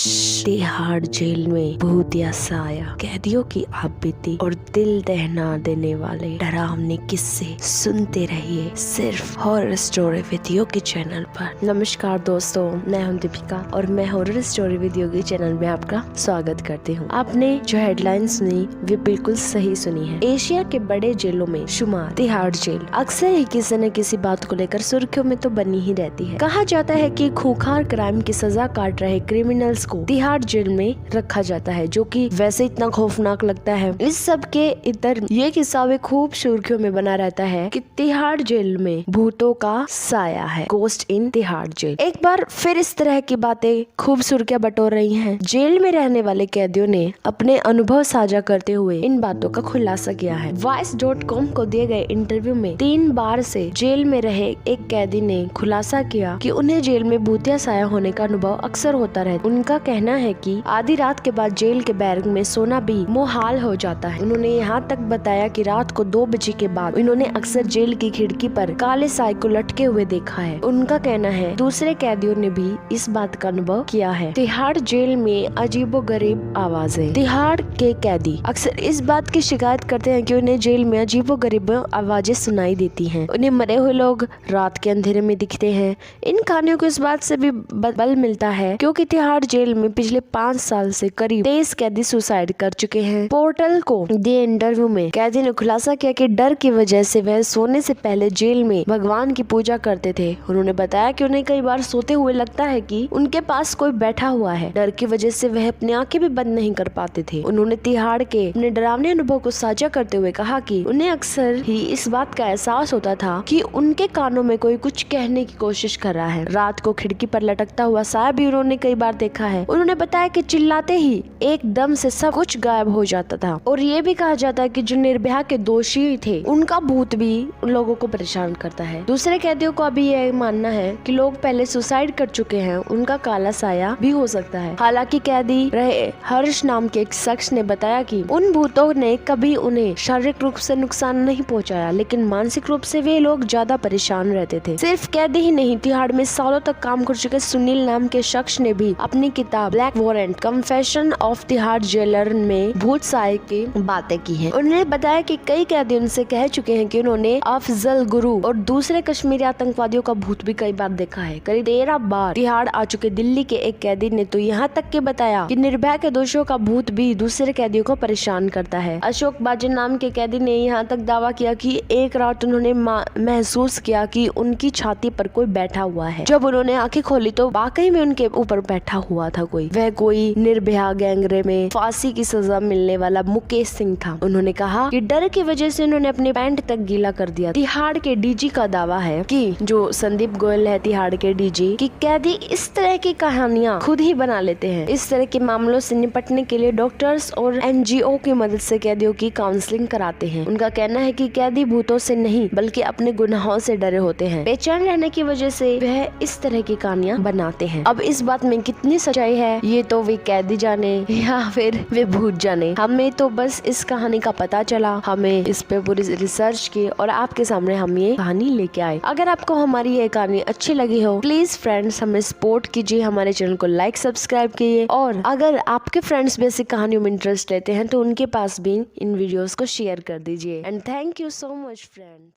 Tihar jail में भूत या साया, कैदियों की आपबीती और दिल दहला देने वाले डरावने किस्से सुनते रहिए सिर्फ horror story with Yogi channel पर। नमस्कार दोस्तों, मैं हूं दीपिका और मैं horror story with Yogi channel में आपका स्वागत करती हूं। आपने जो हेडलाइन सुनी वे बिल्कुल सही सुनी है। एशिया के बड़े जेलों में शुमार तिहाड़ जेल अक्सर ही किसी न किसी बात को लेकर सुर्खियों में तो बनी ही रहती है। कहा जाता है कि खूंखार क्राइम की सजा काट रहे क्रिमिनल्स को तिहाड़ जेल में रखा जाता है, जो कि वैसे इतना खौफनाक लगता है। इस सब के इधर ये किस्सा भी खूब सुर्खियों में बना रहता है कि तिहाड़ जेल में भूतों का साया है, गोस्ट इन तिहाड़ जेल। एक बार फिर इस तरह की बातें खूब सुर्खियां बटोर रही हैं। जेल में रहने वाले कैदियों ने अपने अनुभव साझा करते हुए इन बातों का खुलासा किया है। Vice.com को दिए गए इंटरव्यू में 3 बार से जेल में रहे एक कैदी ने खुलासा किया कि उन्हें जेल में भूतिया साया होने का अनुभव अक्सर होता रहता। उनका कहना है कि आधी रात के बाद जेल के बैरक में सोना भी मुहाल हो जाता है। उन्होंने यहाँ तक बताया कि रात को 2 बजे के बाद इन्होंने अक्सर जेल की खिड़की पर काले साए को लटके हुए देखा है। उनका कहना है दूसरे कैदियों ने भी इस बात का अनुभव किया है। तिहाड़ जेल में अजीबोगरीब आवाजें। तिहाड़ के कैदी अक्सर इस बात की शिकायत करते हैं कि उन्हें जेल में अजीबोगरीब आवाजें सुनाई देती हैं। उन्हें मरे हुए लोग रात के अंधेरे में दिखते हैं। इन कहानियों को इस बात से भी बल मिलता है क्योंकि तिहाड़ जेल में पिछले 5 साल से करीब 23 कैदी सुसाइड कर चुके हैं। पोर्टल को दिए इंटरव्यू में कैदी ने खुलासा किया कि डर की वजह से वह सोने से पहले जेल में भगवान की पूजा करते थे। उन्होंने बताया कि उन्हें कई बार सोते हुए लगता है कि उनके पास कोई बैठा हुआ है। डर की वजह से वह अपनी आंखें भी बंद नहीं कर पाते थे। उन्होंने तिहाड़ के अपने डरावने अनुभव को साझा करते हुए कहा कि उन्हें अक्सर ही इस बात का एहसास होता था कि उनके कानों में कोई कुछ कहने की कोशिश कर रहा है। रात को खिड़की पर लटकता हुआ साया भी उन्होंने कई बार देखा है। उन्होंने बताया कि चिल्लाते ही एकदम से सब कुछ गायब हो जाता था और ये भी कहा जाता है कि जो निर्भया के दोषी थे उनका भूत भी उन लोगों को परेशान करता है। दूसरे कैदियों को अभी यह मानना है कि लोग पहले सुसाइड कर चुके हैं, उनका काला साया भी हो सकता है। हालांकि कैदी रहे हर्ष नाम के एक शख्स ने बताया कि उन भूतों ने कभी उन्हें शारीरिक रूप से नुकसान नहीं पहुंचाया, लेकिन मानसिक रूप से वे लोग ज्यादा परेशान रहते थे। सिर्फ कैदी ही नहीं, तिहाड़ में सालों तक काम कर चुके सुनील नाम के शख्स ने भी अपनी किताब black warrant confession of Tihar jailer में भूत साए की बातें की है। उन्होंने बताया कि कई कैदी उनसे कह चुके हैं कि उन्होंने अफजल गुरु और दूसरे कश्मीरी आतंकवादियों का भूत भी कई बार देखा है। करीब 13 बार तिहाड़ आ चुके दिल्ली के एक कैदी ने तो यहाँ तक के बताया कि निर्भया के दोषियों का भूत भी दूसरे कैदियों को परेशान करता है। अशोक बाजन नाम के कैदी ने यहाँ तक दावा किया कि एक रात उन्होंने महसूस किया कि उनकी छाती पर कोई बैठा हुआ है। जब उन्होंने आंखें खोली तो वाकई में उनके ऊपर बैठा हुआ था कोई। वह कोई निर्भया गैंगरेप में फांसी की सजा मिलने वाला मुकेश सिंह था। उन्होंने कहा कि डर की वजह से उन्होंने अपने पैंट तक गीला कर दिया। तिहाड़ के डीजी का दावा है कि जो संदीप गोयल है तिहाड़ के डीजी, कि कैदी इस तरह की कहानियां खुद ही बना लेते हैं। इस तरह के मामलों से निपटने के लिए डॉक्टर्स और एनजीओ की मदद से कैदियों की काउंसलिंग कराते हैं। उनका कहना है कि कैदी भूतों से नहीं बल्कि अपने गुनाहों से डरे होते हैं। बेचैन रहने की वजह से वह इस तरह की कहानियां बनाते हैं। अब इस बात में कितनी सच्चाई है ये तो वे कैदी जाने या फिर वे भूत जाने। हमें तो बस इस कहानी का पता चला, हमें इस पे पूरी रिसर्च की और आपके सामने हम ये कहानी लेके आए। अगर आपको हमारी ये कहानी अच्छी लगी हो प्लीज फ्रेंड्स हमें सपोर्ट कीजिए, हमारे चैनल को लाइक सब्सक्राइब कीजिए और अगर आपके फ्रेंड्स भी ऐसी कहानियों में इंटरेस्ट लेते हैं तो उनके पास भी इन वीडियोस को शेयर कर दीजिए। And thank you so much friends.